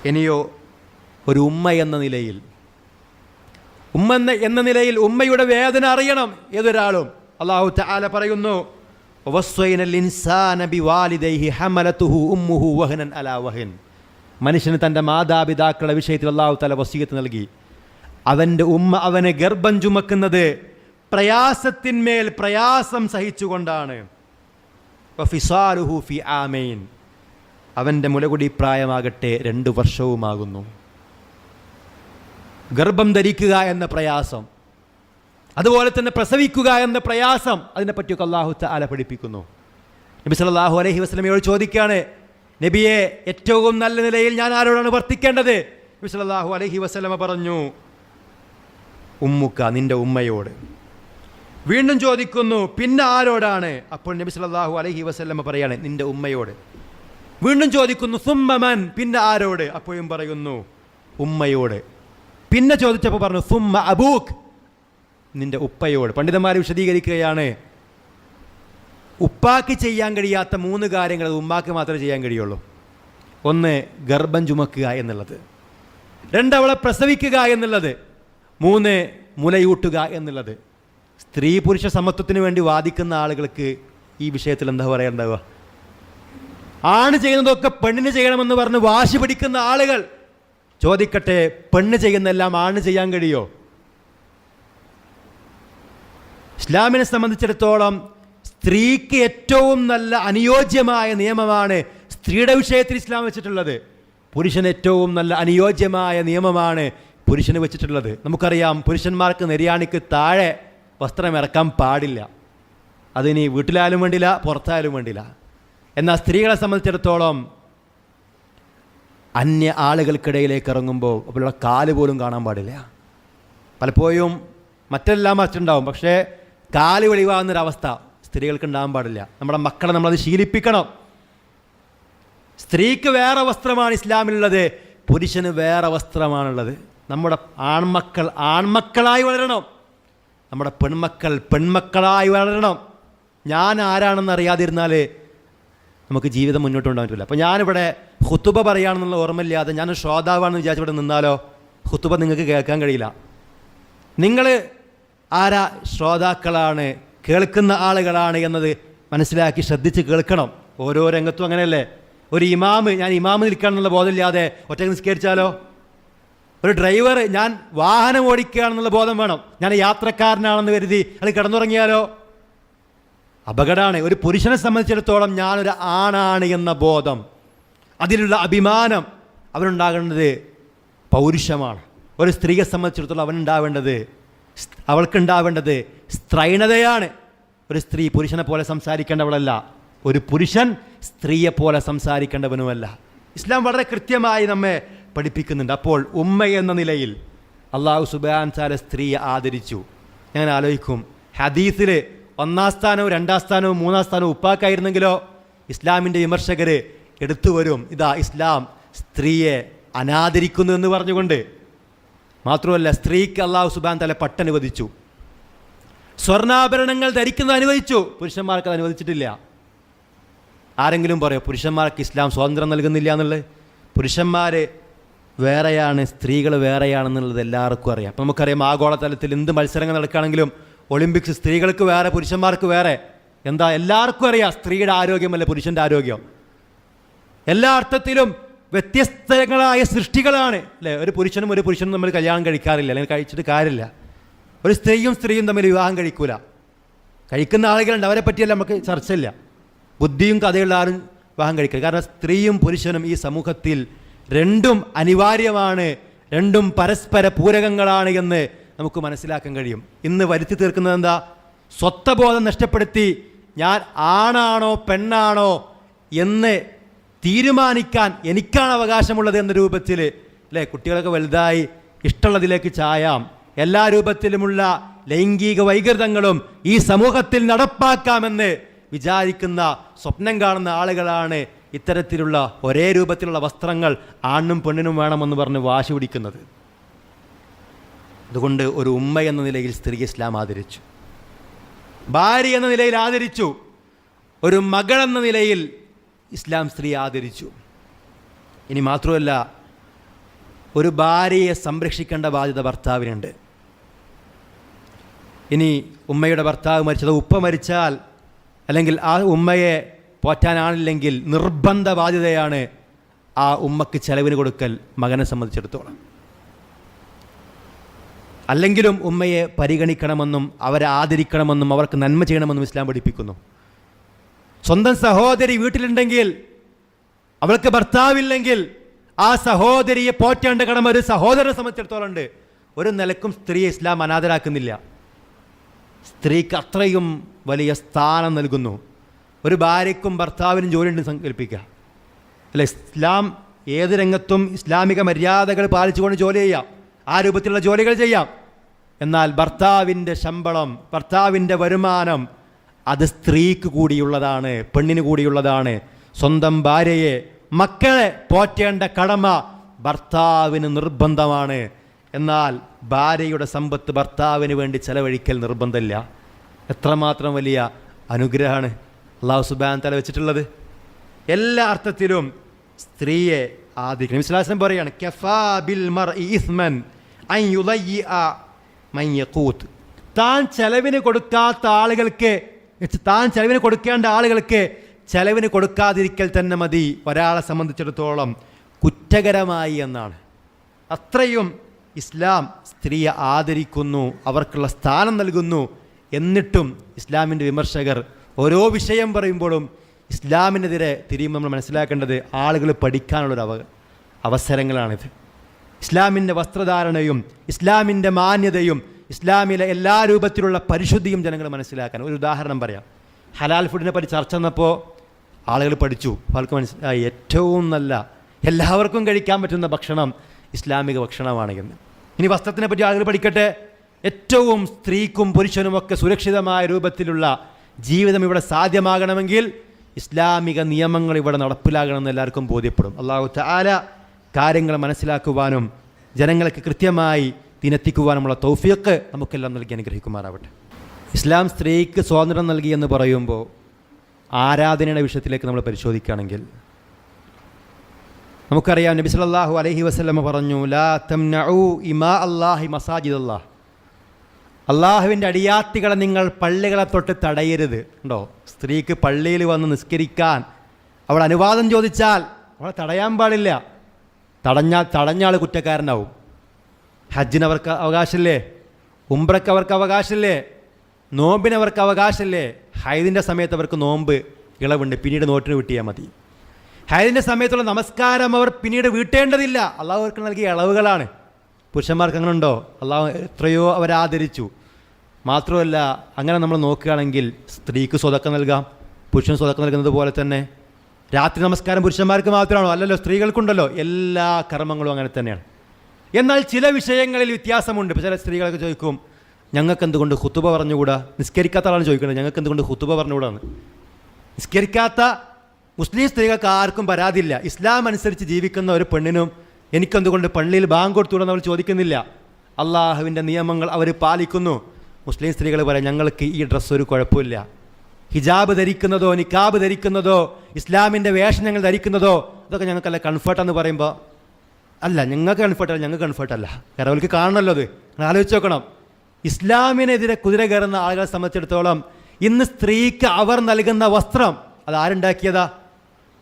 ഇനിയോ ഒരു ഉമ്മ എന്ന നിലയിൽ ഉമ്മയുടെ വേദന അറിയണം ഏതൊരാളും. അല്ലാഹു തആല പറയുന്നു, വസ്വൈനൽ ഇൻസാന ബിവാലിദൈഹി ഹമലതുഹു ഉമ്മുഹു വഹനൻ അലാ വഹൻ. മനുഷ്യന് തൻ്റെ മാതാപിതാക്കളുടെ വിഷയത്തിൽ അല്ലാഹു തആല വസിയത്ത് നൽകി. അവൻ്റെ ഉമ്മ അവനെ ഗർഭം ചുമക്കുന്നത് പ്രയാസത്തിന്മേൽ പ്രയാസം സഹിച്ചുകൊണ്ടാണ്. വഫിസാലുഹു ഫി ആമൈൻ, അവൻ്റെ മുലകുടി പ്രായമാകട്ടെ 2 വർഷവുമാകുന്നു. ഗർഭം ധരിക്കുക എന്ന പ്രയാസം, അതുപോലെ തന്നെ പ്രസവിക്കുക എന്ന പ്രയാസം, അതിനെപ്പറ്റിയൊക്കെ അല്ലാഹു തആല പഠിപ്പിക്കുന്നു. നബി സല്ലല്ലാഹു അലൈഹി വസല്ലമയോട് ചോദിക്കുകയാണ്, നബിയെ, ഏറ്റവും നല്ല നിലയിൽ ഞാൻ ആരോടാണ് വർത്തിക്കേണ്ടത്? നബി സല്ലല്ലാഹു അലൈഹി വസല്ലമ പറഞ്ഞു, ഉമ്മുക്ക, നിന്റെ ഉമ്മയോട്. വീണ്ടും ചോദിക്കുന്നു, പിന്നെ ആരോടാണ്? അപ്പോൾ നബി സല്ലല്ലാഹു അലൈഹി വസല്ലമ പറയാണ്, നിന്റെ ഉമ്മയോട്. വീണ്ടും ചോദിക്കുന്നു സുമ്മമൻ, പിന്നെ ആരോട്? അപ്പോഴും പറയുന്നു ഉമ്മയോട്. പിന്നെ ചോദിച്ചപ്പോൾ പറഞ്ഞു സുമ്മ അബൂക്ക്, നിന്റെ ഉപ്പയോട്. പണ്ഡിതന്മാർ വിശദീകരിക്കുകയാണ്, ഉപ്പാക്ക് ചെയ്യാൻ കഴിയാത്ത 3 കാര്യങ്ങൾ ഉമ്മാക്ക് മാത്രമേ ചെയ്യാൻ കഴിയുള്ളൂ. 1 ഗർഭം ചുമക്കുക എന്നുള്ളത്, 2 അവളെ പ്രസവിക്കുക എന്നുള്ളത്, 3 മുലയൂട്ടുക എന്നുള്ളത്. സ്ത്രീ പുരുഷ സമത്വത്തിന് വേണ്ടി വാദിക്കുന്ന ആളുകൾക്ക് ഈ വിഷയത്തിൽ എന്താ പറയേണ്ടാവുക? ആണ് ചെയ്യുന്നതൊക്കെ പെണ്ണിന് ചെയ്യണമെന്ന് പറഞ്ഞ് വാശി പിടിക്കുന്ന ആളുകൾ ചോദിക്കട്ടെ, പെണ്ണ് ചെയ്യുന്നതെല്ലാം ആണ് ചെയ്യാൻ കഴിയോ? ഇസ്ലാമിനെ സംബന്ധിച്ചിടത്തോളം സ്ത്രീക്ക് ഏറ്റവും നല്ല അനുയോജ്യമായ നിയമമാണ് സ്ത്രീയുടെ വിഷയത്തിൽ ഇസ്ലാം വെച്ചിട്ടുള്ളത്. പുരുഷന് ഏറ്റവും നല്ല അനുയോജ്യമായ നിയമമാണ് പുരുഷന് വെച്ചിട്ടുള്ളത്. നമുക്കറിയാം, പുരുഷന്മാർക്ക് നെര്യാണിക്ക് താഴെ വസ്ത്രം ഇറക്കാൻ പാടില്ല. അതിനി വീട്ടിലായാലും വേണ്ടില്ല, പുറത്തായാലും വേണ്ടില്ല. എന്നാൽ സ്ത്രീകളെ സംബന്ധിച്ചിടത്തോളം അന്യ ആളുകൾക്കിടയിലേക്ക് ഇറങ്ങുമ്പോൾ അവരുടെ കാല് പോലും കാണാൻ പാടില്ല. പലപ്പോഴും മറ്റെല്ലാം മറ്റുണ്ടാവും, പക്ഷേ കാല് വെളിവാകുന്നൊരവസ്ഥ സ്ത്രീകൾക്ക് ഉണ്ടാകാൻ പാടില്ല. നമ്മുടെ മക്കളെ നമ്മളത് ശീലിപ്പിക്കണം. സ്ത്രീക്ക് വേറെ വസ്ത്രമാണ് ഇസ്ലാമിലുള്ളത്, പുരുഷന് വേറെ വസ്ത്രമാണുള്ളത്. നമ്മുടെ ആൺമക്കൾ ആൺമക്കളായി വളരണം, നമ്മുടെ പെൺമക്കൾ പെൺമക്കളായി വളരണം. ഞാൻ ആരാണെന്ന് അറിയാതിരുന്നാൽ നമുക്ക് ജീവിതം മുന്നോട്ട് കൊണ്ടുപോകാൻ പറ്റില്ല. അപ്പോൾ ഞാനിവിടെ ഖുതുബ പറയുകയാണെന്നുള്ള ഓർമ്മയില്ലാതെ ഞാൻ ശ്രോതാവാണെന്ന് വിചാരിച്ച് ഇവിടെ നിന്നാലോ ഖുതുബ നിങ്ങൾക്ക് കേൾക്കാൻ കഴിയില്ല. നിങ്ങൾ ആരാ? ശ്രോതാക്കളാണ്, കേൾക്കുന്ന ആളുകളാണ് എന്നത് മനസ്സിലാക്കി ശ്രദ്ധിച്ച് കേൾക്കണം. ഓരോ രംഗത്തും അങ്ങനെയല്ലേ. ഒരു ഇമാമ്, ഞാൻ ഇമാമ് നിൽക്കുകയാണെന്നുള്ള ബോധമില്ലാതെ ഒറ്റയ്ക്ക് നിസ്കരിച്ചാലോ? ഒരു ഡ്രൈവർ, ഞാൻ വാഹനം ഓടിക്കുകയാണെന്നുള്ള ബോധം വേണം. ഞാൻ യാത്രക്കാരനാണെന്ന് കരുതി അത് കിടന്നുറങ്ങിയാലോ? അപകടമാണ്. ഒരു പുരുഷനെ സംബന്ധിച്ചിടത്തോളം ഞാനൊരു ആണാണ് എന്ന ബോധം, അതിലുള്ള അഭിമാനം അവനുണ്ടാകേണ്ടത് പൗരുഷമാണ്. ഒരു സ്ത്രീയെ സംബന്ധിച്ചിടത്തോളം അവൾക്കുണ്ടാവേണ്ടത് സ്ത്രൈണതയാണ്. ഒരു സ്ത്രീ പുരുഷനെ പോലെ സംസാരിക്കേണ്ടവളല്ല, ഒരു പുരുഷൻ സ്ത്രീയെ പോലെ സംസാരിക്കേണ്ടവനുമല്ല. ഇസ്ലാം വളരെ കൃത്യമായി നമ്മെ പഠിപ്പിക്കുന്നുണ്ട്. അപ്പോൾ ഉമ്മ എന്ന നിലയിൽ അള്ളാഹു സുബ്ഹാനഹു വ തആല സ്ത്രീയെ ആദരിച്ചു. ഞാൻ ആലോചിക്കും, ഹദീസിൽ 1ാം സ്ഥാനവും 2ാം സ്ഥാനവും 3ാം സ്ഥാനവും ഉപ്പാക്കായിരുന്നെങ്കിലോ? ഇസ്ലാമിൻ്റെ വിമർശകർ എടുത്തു വരും, ഇതാ ഇസ്ലാം സ്ത്രീയെ അനാദരിക്കുന്നു എന്ന് പറഞ്ഞുകൊണ്ട്. മാത്രമല്ല, സ്ത്രീക്ക് അള്ളാഹു സുബ്ഹാനഹു വ തആല പട്ടനുവദിച്ചു, സ്വർണ്ണാഭരണങ്ങൾ ധരിക്കുന്നത് അനുവദിച്ചു, പുരുഷന്മാർക്ക് അത് അനുവദിച്ചിട്ടില്ല. ആരെങ്കിലും പറയോ പുരുഷന്മാർക്ക് ഇസ്ലാം സ്വാതന്ത്ര്യം നൽകുന്നില്ല എന്നുള്ളത്? പുരുഷന്മാർ വേറെയാണ്, സ്ത്രീകൾ വേറെയാണെന്നുള്ളത് എല്ലാവർക്കും അറിയാം. അപ്പം നമുക്കറിയാം, ആഗോളതലത്തിൽ എന്ത് മത്സരങ്ങൾ നടക്കുകയാണെങ്കിലും ഒളിമ്പിക്സ് സ്ത്രീകൾക്ക് വേറെ പുരുഷന്മാർക്ക് വേറെ. എന്താ? എല്ലാവർക്കും അറിയാം, സ്ത്രീയുടെ ആരോഗ്യമല്ല പുരുഷൻ്റെ ആരോഗ്യം. എല്ലാ അർത്ഥത്തിലും വ്യത്യസ്തങ്ങളായ സൃഷ്ടികളാണ് അല്ലേ? ഒരു പുരുഷനും തമ്മിൽ കല്യാണം കഴിക്കാറില്ല, അല്ലെങ്കിൽ കഴിച്ചിട്ട് കാര്യമില്ല. ഒരു സ്ത്രീയും തമ്മിൽ വിവാഹം കഴിക്കൂല. കഴിക്കുന്ന ആളുകളുണ്ട്, അവരെ പറ്റിയല്ല നമുക്ക് ചർച്ചയില്ല. ബുദ്ധിയും കഥയുള്ള ആരും വിവാഹം കഴിക്കുക. കാരണം സ്ത്രീയും പുരുഷനും ഈ സമൂഹത്തിൽ രണ്ടും അനിവാര്യമാണ്, രണ്ടും പരസ്പര പൂരകങ്ങളാണ് എന്ന് നമുക്ക് മനസ്സിലാക്കാൻ കഴിയും. ഇന്ന് വരുത്തി തീർക്കുന്നത് എന്താ? സ്വത്വബോധം നഷ്ടപ്പെടുത്തി ഞാൻ ആണാണോ പെണ്ണാണോ എന്ന് തീരുമാനിക്കാൻ എനിക്കാണ് അവകാശമുള്ളത് എന്ന രൂപത്തിൽ അല്ലേ? കുട്ടികളൊക്കെ വലുതായി ഇഷ്ടമുള്ളതിലേക്ക് ചായാം. എല്ലാ രൂപത്തിലുമുള്ള ലൈംഗിക വൈകൃതങ്ങളും ഈ സമൂഹത്തിൽ നടപ്പാക്കാമെന്ന് വിചാരിക്കുന്ന, സ്വപ്നം കാണുന്ന ആളുകളാണ് ഇത്തരത്തിലുള്ള ഒരേ രൂപത്തിലുള്ള വസ്ത്രങ്ങൾ ആണിനും പെണ്ണിനും വേണമെന്ന് പറഞ്ഞ് വാശി പിടിക്കുന്നത്. അതുകൊണ്ട് ഒരു ഉമ്മ എന്ന നിലയിൽ സ്ത്രീ ഇസ്ലാം ആദരിച്ചു, ഭാര്യ എന്ന നിലയിൽ ആദരിച്ചു, ഒരു മകൾ എന്ന നിലയിൽ ഇസ്ലാം സ്ത്രീ ആദരിച്ചു. ഇനി മാത്രമല്ല, ഒരു ഭാര്യയെ സംരക്ഷിക്കേണ്ട ബാധ്യത ഭർത്താവിനുണ്ട്. ഇനി ഉമ്മയുടെ ഭർത്താവ് മരിച്ചത്, ഉപ്പ മരിച്ചാൽ അല്ലെങ്കിൽ ആ ഉമ്മയെ പോറ്റാനാണില്ലെങ്കിൽ നിർബന്ധ ബാധ്യതയാണ് ആ ഉമ്മക്ക് ചെലവിന് കൊടുക്കൽ മകനെ സംബന്ധിച്ചിടത്തോളം. അല്ലെങ്കിലും ഉമ്മയെ പരിഗണിക്കണമെന്നും അവരെ ആദരിക്കണമെന്നും അവർക്ക് നന്മ ചെയ്യണമെന്നും ഇസ്ലാം പഠിപ്പിക്കുന്നു. സ്വന്തം സഹോദരി വീട്ടിലുണ്ടെങ്കിൽ, അവൾക്ക് ഭർത്താവില്ലെങ്കിൽ ആ സഹോദരിയെ പോറ്റേണ്ട കടമ ഒരു സഹോദരനെ സംബന്ധിച്ചിടത്തോളം ഉണ്ട്. ഒരു നിലക്കും സ്ത്രീയെ ഇസ്ലാം അനാഥരാക്കുന്നില്ല. സ്ത്രീക്ക് അത്രയും വലിയ സ്ഥാനം നൽകുന്നു. ഒരു ഭാര്യയ്ക്കും ഭർത്താവിനും ജോലിയുണ്ട് സങ്കല്പിക്കുക അല്ലെ? ഇസ്ലാം ഏത് രംഗത്തും ഇസ്ലാമിക മര്യാദകൾ പാലിച്ചുകൊണ്ട് ജോലി ചെയ്യാം, ആ രൂപത്തിലുള്ള ജോലികൾ ചെയ്യാം. എന്നാൽ ഭർത്താവിൻ്റെ ശമ്പളം, ഭർത്താവിൻ്റെ വരുമാനം അത് സ്ത്രീക്ക് കൂടിയുള്ളതാണ്, പെണ്ണിന് കൂടിയുള്ളതാണ്. സ്വന്തം ഭാര്യയെ മക്കളെ പോറ്റേണ്ട കടമ ഭർത്താവിന് നിർബന്ധമാണ്. എന്നാൽ ഭാര്യയുടെ സമ്പത്ത് ഭർത്താവിന് വേണ്ടി ചെലവഴിക്കൽ നിർബന്ധമില്ല. എത്രമാത്രം വലിയ അനുഗ്രഹമാണ് അല്ലാഹു സുബ്ഹാനഹു വ തആല വെച്ചിട്ടുള്ളത്. എല്ലാ അർത്ഥത്തിലും സ്ത്രീയെ ആദരിക്കണം. നബി സ്വല്ലല്ലാഹു അലൈഹി വസല്ലം പറയാണ്, കഫാ ബിൽ മർഇ ഇസ്മൻ അൻ യുളയ്യിഅ മൻ യഖൂത്. താൻ ചെലവിന് കൊടുക്കാത്ത ആളുകൾക്ക്, താൻ ചെലവിന് കൊടുക്കേണ്ട ആളുകൾക്ക് ചെലവിന് കൊടുക്കാതിരിക്കൽ തന്നെ മതി ഒരാളെ സംബന്ധിച്ചിടത്തോളം കുറ്റകരമായി എന്നാണ്. അത്രയും ഇസ്ലാം സ്ത്രീയെ ആദരിക്കുന്നു, അവർക്കുള്ള സ്ഥാനം നൽകുന്നു. എന്നിട്ടും ഇസ്ലാമിൻ്റെ വിമർശകർ ഓരോ വിഷയം പറയുമ്പോഴും ഇസ്ലാമിനെതിരെ തിരിയുമ്പോൾ നമ്മൾ മനസ്സിലാക്കേണ്ടത് ആളുകൾ പഠിക്കാനുള്ളൊരു അവസരങ്ങളാണിത്. ഇസ്ലാമിൻ്റെ വസ്ത്രധാരണയും ഇസ്ലാമിൻ്റെ മാന്യതയും ഇസ്ലാമിലെ എല്ലാ രൂപത്തിലുള്ള പരിശുദ്ധിയും ജനങ്ങൾ മനസ്സിലാക്കാൻ. ഒരു ഉദാഹരണം പറയാം. ഹലാൽ ഫുഡിനെ പറ്റി ചർച്ച വന്നപ്പോൾ ആളുകൾ പഠിച്ചു, അവർക്ക് മനസ്സിലായി ഏറ്റവും നല്ല എല്ലാവർക്കും കഴിക്കാൻ പറ്റുന്ന ഭക്ഷണം ഇസ്ലാമിക ഭക്ഷണമാണ് എന്ന്. ഇനി വസ്ത്രത്തിനെ പറ്റി ആളുകൾ പഠിക്കട്ടെ. ഏറ്റവും സ്ത്രീക്കും പുരുഷനുമൊക്കെ സുരക്ഷിതമായ രൂപത്തിലുള്ള ജീവിതം ഇവിടെ സാധ്യമാകണമെങ്കിൽ ഇസ്ലാമിക നിയമങ്ങൾ ഇവിടെ നടപ്പിലാകണമെന്ന് എല്ലാവർക്കും ബോധ്യപ്പെടും. അല്ലാഹു തആല കാര്യങ്ങൾ മനസ്സിലാക്കുവാനും ജനങ്ങൾക്ക് കൃത്യമായി ദിനെത്തിക്കുവാനുമുള്ള തൗഫീഖ് നമുക്കെല്ലാം നൽകി അനുഗ്രഹിക്കുമാറാവട്ടെ. ഇസ്ലാം സ്ത്രീക്ക് സ്വാതന്ത്ര്യം നൽകി എന്ന് പറയുമ്പോൾ ആരാധനയുടെ വിഷയത്തിലേക്ക് നമ്മൾ പരിശോധിക്കുകയാണെങ്കിൽ നമുക്കറിയാം, നബി സല്ലല്ലാഹു അലൈഹി വസല്ലം പറഞ്ഞു, ലാ തംനഉ ഇമാ അല്ലാഹി മസാജിദല്ലാഹ്. അള്ളാഹുവിൻ്റെ അടിയാത്തികളെ നിങ്ങൾ പള്ളികളെ തൊട്ട് തടയരുത്. ഉണ്ടോ? സ്ത്രീക്ക് പള്ളിയിൽ വന്ന് നിസ്കരിക്കാൻ അവൾ അനുവാദം ചോദിച്ചാൽ അവളെ തടയാൻ പാടില്ല. തടഞ്ഞാൾ കുറ്റക്കാരനാവും. ഹജ്ജിന് അവർക്ക് അവകാശമില്ലേ? ഉംറയ്ക്ക് അവർക്ക് അവകാശമില്ലേ? നോമ്പിന് അവർക്ക് അവകാശമില്ലേ? ഹൈദിൻ്റെ സമയത്ത് അവർക്ക് നോമ്പ് ഇളവുണ്ട്, പിന്നീട് നോട്ടിന് വീട്ടിയാൽ മതി. ഹൈദിൻ്റെ സമയത്തുള്ള നമസ്കാരം അവർ പിന്നീട് വീട്ടേണ്ടതില്ല. അള്ളാഹു അവർക്ക് നൽകിയ ഇളവുകളാണ്. പുരുഷന്മാർക്ക് അങ്ങനെ ഉണ്ടോ? അള്ളാഹു എത്രയോ അവരാദരിച്ചു. മാത്രമല്ല, അങ്ങനെ നമ്മൾ നോക്കുകയാണെങ്കിൽ സ്ത്രീക്ക് സ്വതക്ക നൽകാം, പുരുഷന് സ്വതക്ക നൽകുന്നത് പോലെ തന്നെ. രാത്രി നമസ്കാരം പുരുഷന്മാർക്ക് മാത്രമാണോ? അല്ലല്ലോ, സ്ത്രീകൾക്കുണ്ടല്ലോ. എല്ലാ കർമ്മങ്ങളും അങ്ങനെ തന്നെയാണ്. എന്നാൽ ചില വിഷയങ്ങളിൽ വ്യത്യാസമുണ്ട്. ചില സ്ത്രീകളൊക്കെ ചോദിക്കും, ഞങ്ങൾക്ക് എന്തുകൊണ്ട് ഖുതുബ പറഞ്ഞുകൂടാ? നിസ്കരിക്കാത്ത ആളാണ് ചോദിക്കുന്നത്, ഞങ്ങൾക്ക് എന്തുകൊണ്ട് ഖുതുബ പറഞ്ഞുകൂടാന്ന്. നിസ്കരിക്കാത്ത മുസ്ലിം സ്ത്രീകൾക്ക് ആർക്കും പരാതിയില്ല. ഇസ്ലാം അനുസരിച്ച് ജീവിക്കുന്ന ഒരു പെണ്ണിനും എനിക്കെന്തുകൊണ്ട് പള്ളിയിൽ ബാങ്ക് കൊടുത്തുകൂടെന്ന് അവൾ ചോദിക്കുന്നില്ല. അള്ളാഹുവിൻ്റെ നിയമങ്ങൾ അവർ പാലിക്കുന്നു. മുസ്ലിം സ്ത്രീകൾ പറയാം, ഞങ്ങൾക്ക് ഈ ഡ്രസ്സ് ഒരു കുഴപ്പമില്ല. ഹിജാബ് ധരിക്കുന്നതോ നിക്കാബ് ധരിക്കുന്നതോ ഇസ്ലാമിൻ്റെ വേഷം ഞങ്ങൾ ധരിക്കുന്നതോ അതൊക്കെ ഞങ്ങൾക്കല്ല കംഫർട്ടെന്ന് പറയുമ്പോൾ, അല്ല ഞങ്ങൾക്ക് കംഫർട്ടല്ല, ഞങ്ങൾക്ക് കംഫർട്ടല്ല. കാരണം അവർക്ക് കാണണമല്ലോ. അത് ആലോചിച്ച് നോക്കണം. ഇസ്ലാമിനെതിരെ കുതിര കയറുന്ന ആളുകളെ സംബന്ധിച്ചിടത്തോളം ഇന്ന് സ്ത്രീക്ക് അവർ നൽകുന്ന വസ്ത്രം അത് ആരുണ്ടാക്കിയതാ?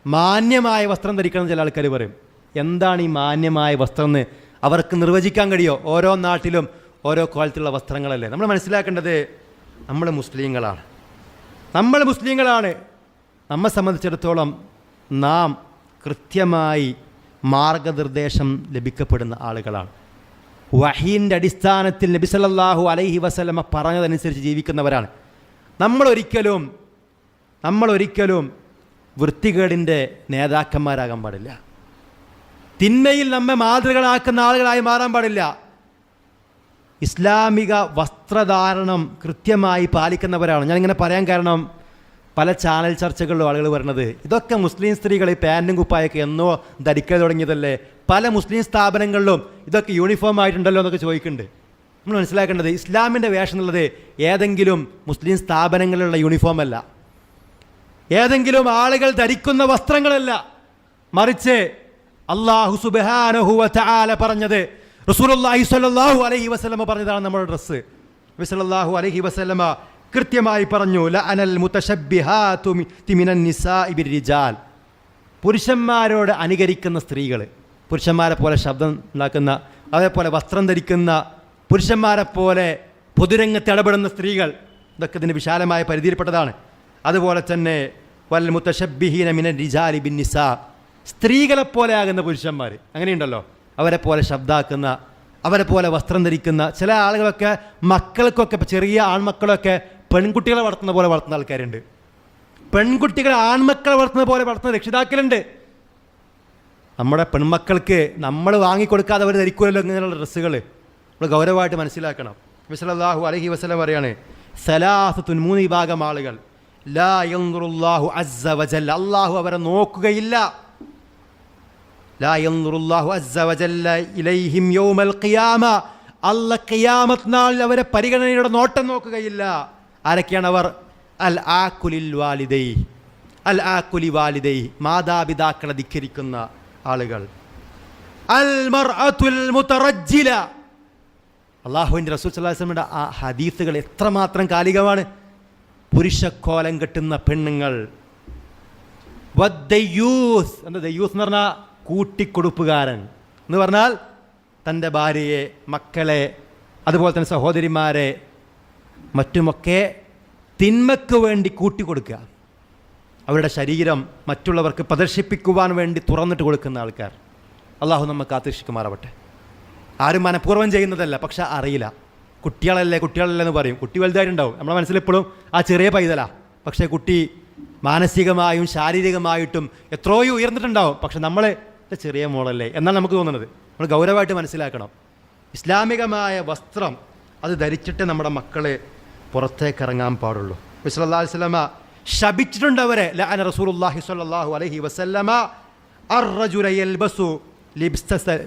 മാന്യമായ വസ്ത്രം ധരിക്കണം ചില ആൾക്കാർ പറയും. എന്താണ് ഈ മാന്യമായ വസ്ത്രം എന്ന് അവർക്ക് നിർവചിക്കാൻ കഴിയോ? ഓരോ നാട്ടിലും ഓരോ ക്വാളിറ്റിയുള്ള വസ്ത്രങ്ങളല്ലേ. നമ്മൾ മനസ്സിലാക്കേണ്ടത് നമ്മൾ മുസ്ലിങ്ങളാണ്. നമ്മെ സംബന്ധിച്ചിടത്തോളം നാം കൃത്യമായി മാർഗനിർദ്ദേശം ലഭിക്കപ്പെടുന്ന ആളുകളാണ്. വഹീൻ്റെ അടിസ്ഥാനത്തിൽ നബി സല്ലല്ലാഹു അലൈഹി വസല്ലമ പറഞ്ഞതനുസരിച്ച് ജീവിക്കുന്നവരാണ്. നമ്മളൊരിക്കലും വൃത്തികേടിൻ്റെ നേതാക്കന്മാരാകാൻ പാടില്ല. തിന്മയിൽ നമ്മെ മാതൃകളാക്കുന്ന ആളുകളായി മാറാൻ പാടില്ല. ഇസ്ലാമിക വസ്ത്രധാരണം കൃത്യമായി പാലിക്കുന്നവരാണ്. ഞാനിങ്ങനെ പറയാൻ കാരണം, പല ചാനൽ ചർച്ചകളിലും ആളുകൾ പറയുന്നത് ഇതൊക്കെ മുസ്ലിം സ്ത്രീകൾ ഈ പാൻറ്റും കുപ്പായൊക്കെ എന്നോ ധരിക്കാൻ തുടങ്ങിയതല്ലേ, പല മുസ്ലിം സ്ഥാപനങ്ങളിലും ഇതൊക്കെ യൂണിഫോം ആയിട്ടുണ്ടല്ലോ എന്നൊക്കെ ചോദിക്കുന്നുണ്ട്. നമ്മൾ മനസ്സിലാക്കേണ്ടത് ഇസ്ലാമിൻ്റെ വേഷം എന്നുള്ളത് ഏതെങ്കിലും മുസ്ലിം സ്ഥാപനങ്ങളിലുള്ള യൂണിഫോം അല്ല, ഏതെങ്കിലും ആളുകൾ ധരിക്കുന്ന വസ്ത്രങ്ങളല്ല. മറിച്ച് അല്ലാഹു സുബ്ഹാനഹു വ തആല പറഞ്ഞത്, റസൂലുള്ളാഹി സ്വല്ലല്ലാഹു അലൈഹി വസല്ലമ പറഞ്ഞതാണ് നമ്മുടെ ഡ്രസ്സ്. നബി സല്ലല്ലാഹു അലൈഹി വസല്ലമ കൃത്യമായി പറഞ്ഞു, ലഅനൽ മുതശബ്ബിഹാതു മിനൻ നിസാഇ ബിർരിജാൽ. പുരുഷന്മാരോട് അനുകരിക്കുന്ന സ്ത്രീകൾ, പുരുഷന്മാരെ പോലെ ശബ്ദം ഉണ്ടാക്കുന്ന, അതേപോലെ വസ്ത്രം ധരിക്കുന്ന, പുരുഷന്മാരെ പോലെ പൊതുരംഗത്ത് ഇടപെടുന്ന സ്ത്രീകൾ, ഇതൊക്കെ ഇതിന് വിശാലമായ പരിധിയിൽപ്പെട്ടതാണ്. അതുപോലെ തന്നെ വൽ മുതശബ്ബിഹീന മിനൻ റിജാലി ബിൻ നിസാ, സ്ത്രീകളെപ്പോലെ ആകുന്ന പുരുഷന്മാർ അങ്ങനെയുണ്ടല്ലോ, അവരെ പോലെ ശബ്ദാക്കുന്ന, അവരെ പോലെ വസ്ത്രം ധരിക്കുന്ന ചില ആളുകളൊക്കെ മക്കൾക്കൊക്കെ, ചെറിയ ആൺമക്കളൊക്കെ പെൺകുട്ടികളെ വളർത്തുന്ന പോലെ വളർത്തുന്ന ആൾക്കാരുണ്ട്. പെൺകുട്ടികളെ ആൺമക്കളെ വളർത്തുന്ന പോലെ വളർത്തുന്ന രക്ഷിതാക്കളുണ്ട്. നമ്മുടെ പെൺമക്കൾക്ക് നമ്മൾ വാങ്ങിക്കൊടുക്കാതെ അവർ ധരിക്കുമല്ലോ ഇങ്ങനെയുള്ള ഡ്രസ്സുകൾ. നമ്മൾ ഗൗരവമായിട്ട് മനസ്സിലാക്കണം. നബി സല്ലല്ലാഹു അലൈഹി വസല്ലം പറയാണ്, സലാസത്തുൻ, 3 വിഭാഗം ആളുകൾ, ലാ യൻദുറുല്ലാഹു അസ്സ വജല്ല, അള്ളാഹു അവരെ നോക്കുകയില്ല. ലാ യൻദുറുല്ലാഹു അസ്സ വജല്ല ഇലൈഹിം യൗമൽ ഖിയാമ, അല്ലാഹ് ഖിയാമത്ത് നാളിൽ അവരെ പരിഗണനയുടെ നോട്ടം നോക്കുകയില്ല. ആരൊക്കെയാണ് അവർ? അൽ ആക്കുലിൽ വാലിദൈ, അൽ ആക്കുലി വാലിദൈ, മാതാപിതാക്കളെ ധിക്കരിക്കുന്ന ആളുകൾ. അൽ മർഅത്തുൽ മുതറജ്ജില, അല്ലാഹുവിൻ്റെ റസൂൽ സല്ലല്ലാഹു അലൈഹി വസല്ലമയുടെ ആ ഹദീസുകൾ എത്രമാത്രം കാലികമാണ്. പുരുഷക്കോലം കെട്ടുന്ന പെണ്ണുങ്ങൾ. വദ്ദയ്യൂസ്, എന്താ ദയ്യൂസ് എന്ന് പറഞ്ഞാൽ കൂട്ടിക്കൊടുപ്പുകാരൻ എന്ന് പറഞ്ഞാൽ തൻ്റെ ഭാര്യയെ, മക്കളെ, അതുപോലെ തന്നെ സഹോദരിമാരെ മറ്റുമൊക്കെ തിന്മയ്ക്ക് വേണ്ടി കൂട്ടിക്കൊടുക്കുക. അവരുടെ ശരീരം മറ്റുള്ളവർക്ക് പ്രദർശിപ്പിക്കുവാൻ വേണ്ടി തുറന്നിട്ട് കൊടുക്കുന്ന ആൾക്കാർ. അള്ളാഹു നമ്മെ കാത്തുരക്ഷിക്കുമാറാവട്ടെ. ആരും മനഃപൂർവ്വം ചെയ്യുന്നതല്ല, പക്ഷെ അറിയില്ല. കുട്ടികളല്ലേ എന്ന് പറയും. കുട്ടി വലുതായിട്ടുണ്ടാവും, നമ്മുടെ മനസ്സിലെപ്പോഴും ആ ചെറിയ പൈതലാ. പക്ഷേ കുട്ടി മാനസികമായും ശാരീരികമായിട്ടും എത്രയോ ഉയർന്നിട്ടുണ്ടാവും. പക്ഷെ നമ്മൾ ചെറിയ മോളല്ലേ എന്നാണ് നമുക്ക് തോന്നുന്നത്. നമ്മൾ ഗൗരവമായിട്ട് മനസ്സിലാക്കണം. ഇസ്ലാമികമായ വസ്ത്രം അത് ധരിച്ചിട്ട് നമ്മുടെ മക്കളെ പുറത്തേക്ക് ഇറങ്ങാൻ പാടുള്ളൂ. നബി സല്ലല്ലാഹു അലൈഹി വസല്ലമ ശപിച്ചിട്ടുണ്ട് അവരെ. ലഅന റസൂലുള്ളാഹി സ്വല്ലല്ലാഹു അലൈഹി വസല്ലമ അർറജുല യൽബസു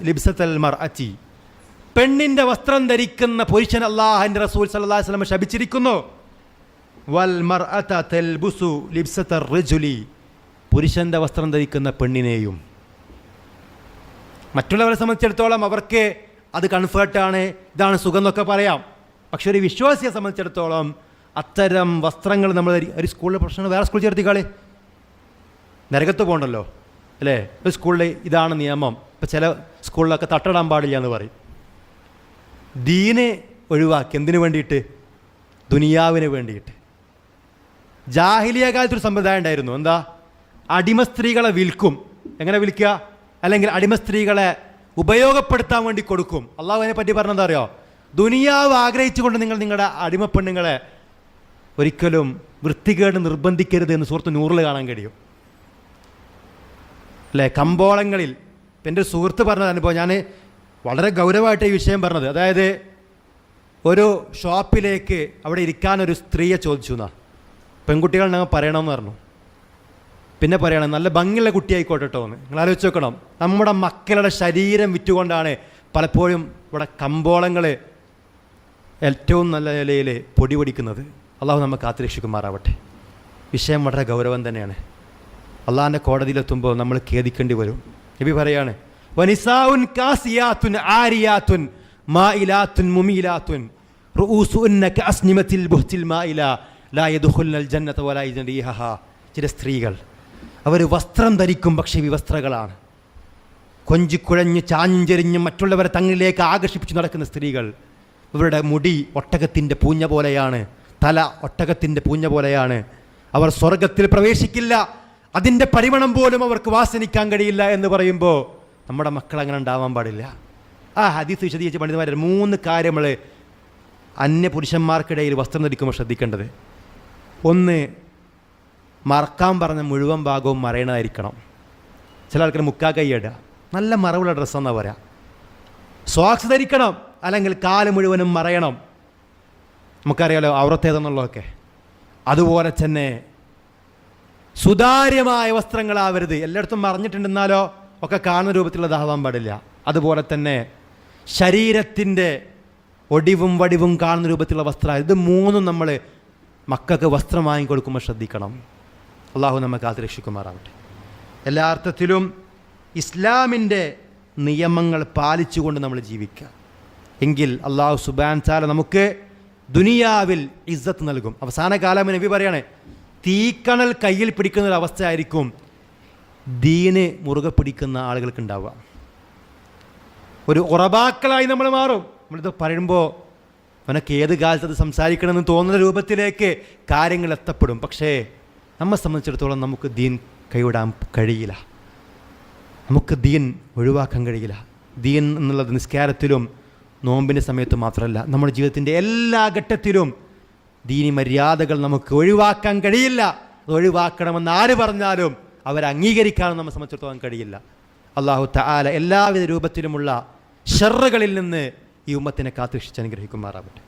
ലിബ്സതൽ മർഅതി, പെണ്ണിൻ്റെ വസ്ത്രം ധരിക്കുന്ന പുരുഷൻ അല്ലാഹുവിൻ്റെ റസൂൽ സല്ലല്ലാഹു അലൈഹി വസല്ലമ ശപിച്ചിരിക്കുന്നു. വൽ മർഅത തൽബുസു ലിബ്സതർ റജുലി, പുരുഷൻ്റെ വസ്ത്രം ധരിക്കുന്ന പെണ്ണിനെയും. മറ്റുള്ളവരെ സംബന്ധിച്ചിടത്തോളം അവർക്ക് അത് കംഫർട്ടാണ്, ഇതാണ് സുഖം എന്നൊക്കെ പറയാം. പക്ഷെ ഒരു വിശ്വാസിയെ സംബന്ധിച്ചിടത്തോളം അത്തരം വസ്ത്രങ്ങൾ നമ്മൾ ഒരു സ്കൂളിലെ പ്രശ്നം വേറെ സ്കൂളിൽ ചേർത്തിക്കാളി നരകത്ത് പോകണ്ടല്ലോ അല്ലേ. ഒരു സ്കൂളിൽ ഇതാണ് നിയമം. ഇപ്പം ചില സ്കൂളിലൊക്കെ തട്ടിടാൻ പാടില്ല എന്ന് പറയും. ദീന് ഒഴിവാക്കി എന്തിനു വേണ്ടിയിട്ട്? ദുനിയാവിന് വേണ്ടിയിട്ട്. ജാഹിലിയ കാലത്തൊരു സമ്പ്രദായം ഉണ്ടായിരുന്നു. എന്താ? അടിമ സ്ത്രീകളെ വിൽക്കും. എങ്ങനെ വിൽക്കുക? അല്ലെങ്കിൽ അടിമ സ്ത്രീകളെ ഉപയോഗപ്പെടുത്താൻ വേണ്ടി കൊടുക്കും. അള്ളാഹു അതിനെ പറ്റി പറഞ്ഞെന്താ അറിയോ? ദുനിയാവ് ആഗ്രഹിച്ചുകൊണ്ട് നിങ്ങൾ നിങ്ങളുടെ അടിമ പെണ്ണുങ്ങളെ ഒരിക്കലും വൃത്തികേട് നിർബന്ധിക്കരുത് എന്ന് സുഹൃത്ത് നൂറിൽ കാണാൻ കഴിയും അല്ലേ. കമ്പോളങ്ങളിൽ എൻ്റെ ഒരു സുഹൃത്ത് പറഞ്ഞ അനുഭവം, ഞാൻ വളരെ ഗൗരവമായിട്ട് ഈ വിഷയം പറഞ്ഞത്. അതായത് ഒരു ഷോപ്പിലേക്ക് അവിടെ ഇരിക്കാനൊരു സ്ത്രീയെ ചോദിച്ചു എന്നാ. പെൺകുട്ടികൾ ഞങ്ങൾ പറയണമെന്ന് പറഞ്ഞു. പിന്നെ പറയണം നല്ല ഭംഗിയുള്ള കുട്ടിയായിക്കോട്ടെ കേട്ടോ എന്ന്. നിങ്ങൾ ആലോചിച്ച് നോക്കണം. നമ്മുടെ മക്കളുടെ ശരീരം വിറ്റുകൊണ്ടാണ് പലപ്പോഴും ഇവിടെ കമ്പോളങ്ങൾ ഏറ്റവും നല്ല നിലയിൽ പൊടി പൊടിക്കുന്നത്. അള്ളാഹു നമ്മെ കാത്തുരക്ഷിക്കുമാറാവട്ടെ. വിഷയം വളരെ ഗൗരവം തന്നെയാണ്. അള്ളാഹിൻ്റെ കോടതിയിലെത്തുമ്പോൾ നമ്മൾ ഖേദിക്കേണ്ടി വരും. നബി പറയാണ്, വനിസാഉൻ കാസിയാത്തുൻ ആരിയാത്തുൻ മായിലാത്തുൻ മുമീലാത്തുൻ റൂസുന്ന കഅസ്നിമത്തിൽ ബുഹ്തിൽ മായില ലാ യദ്ഖുൽനൽ ജന്നത വലാ യജിദുന റീഹഹാ. ചില സ്ത്രീകൾ അവർ വസ്ത്രം ധരിക്കും, പക്ഷേ വിവസ്ത്രകളാണ്. കൊഞ്ചിക്കുഴഞ്ഞ് ചാഞ്ചെരിഞ്ഞ് മറ്റുള്ളവരെ തങ്ങളിലേക്ക് ആകർഷിപ്പിച്ച് നടക്കുന്ന സ്ത്രീകൾ. ഇവരുടെ മുടി ഒട്ടകത്തിൻ്റെ പൂഞ്ഞ പോലെയാണ്, തല ഒട്ടകത്തിൻ്റെ പൂഞ്ഞ പോലെയാണ്. അവർ സ്വർഗത്തിൽ പ്രവേശിക്കില്ല, അതിൻ്റെ പരിമണം പോലും അവർക്ക് വാസനിക്കാൻ കഴിയില്ല എന്ന് പറയുമ്പോൾ നമ്മുടെ മക്കൾ അങ്ങനെ ഉണ്ടാവാൻ പാടില്ല. ആ ഹദീസ് വിശദീകരിച്ച പണ്ഡിതന്മാർ 3 കാര്യങ്ങൾ അന്യ പുരുഷന്മാർക്കിടയിൽ വസ്ത്രം ധരിക്കുമ്പോൾ ശ്രദ്ധിക്കേണ്ടത്. 1, മറക്കാൻ പറഞ്ഞ മുഴുവൻ ഭാഗവും മറയണതായിരിക്കണം. ചില ആൾക്കാർ മുക്കാ കൈയിടുക, നല്ല മറവുള്ള ഡ്രസ്സെന്നാണ് പറയാം. സോക്സ് ധരിക്കണം, അല്ലെങ്കിൽ കാല് മുഴുവനും മറയണം. നമുക്കറിയാലോ ഔറത്തേതെന്നുള്ളതൊക്കെ. അതുപോലെ തന്നെ സുതാര്യമായ വസ്ത്രങ്ങളാവരുത്. എല്ലായിടത്തും മറഞ്ഞിട്ടുണ്ടെന്നാലോ ഒക്കെ കാണുന്ന രൂപത്തിലുള്ളതാവാൻ പാടില്ല. അതുപോലെ തന്നെ ശരീരത്തിൻ്റെ ഒടിവും വടിവും കാണുന്ന രൂപത്തിലുള്ള വസ്ത്രം. ഇത് 3 നമ്മൾ മക്കൾക്ക് വസ്ത്രം വാങ്ങിക്കൊടുക്കുമ്പോൾ ശ്രദ്ധിക്കണം. അള്ളാഹു നമ്മെ കാത്തുരക്ഷിക്കുമാറാവട്ടെ. എല്ലാ അർത്ഥത്തിലും ഇസ്ലാമിൻ്റെ നിയമങ്ങൾ പാലിച്ചുകൊണ്ട് നമ്മൾ ജീവിക്കുക. എങ്കിൽ അള്ളാഹു സുബ്ഹാനഹു വ തആല നമുക്ക് ദുനിയാവിൽ ഇസ്സത്ത് നൽകും. അവസാന കാലം നബി പറയാണ്, തീക്കണൽ കയ്യിൽ പിടിക്കുന്ന ഒരു അവസ്ഥയായിരിക്കും ദീന് മുറുകെ പിടിക്കുന്ന ആളുകൾക്ക് ഉണ്ടാവുക. ഒരു ഉറബാക്കളായി നമ്മൾ മാറും. നമ്മളിത് പറയുമ്പോൾ അവനൊക്കെ ഏത് കാലത്ത് അത് സംസാരിക്കണമെന്ന് തോന്നുന്ന രൂപത്തിലേക്ക് കാര്യങ്ങൾ എത്തപ്പെടും. പക്ഷേ നമ്മെ സംബന്ധിച്ചിടത്തോളം നമുക്ക് ദീൻ കൈവിടാൻ കഴിയില്ല. നമുക്ക് ദീൻ ഒഴിവാക്കാൻ കഴിയില്ല. ദീൻ എന്നുള്ളത് നിസ്കാരത്തിലും നോമ്പിൻ്റെ സമയത്ത് മാത്രമല്ല, നമ്മുടെ ജീവിതത്തിൻ്റെ എല്ലാ ഘട്ടത്തിലും ദീനി മര്യാദകൾ നമുക്ക് ഒഴിവാക്കാൻ കഴിയില്ല. അത് ഒഴിവാക്കണമെന്ന് ആര് പറഞ്ഞാലും അവരംഗീകരിക്കാനും നമ്മെ സംബന്ധിച്ചിടത്തോളം കഴിയില്ല. അല്ലാഹു തആല എല്ലാവിധ രൂപത്തിലുമുള്ള ശർറുകളിൽ നിന്ന് ഈ ഉമ്മത്തിനെ കാത്തുരക്ഷിച്ച് അനുഗ്രഹിക്കുമാറാവട്ടെ.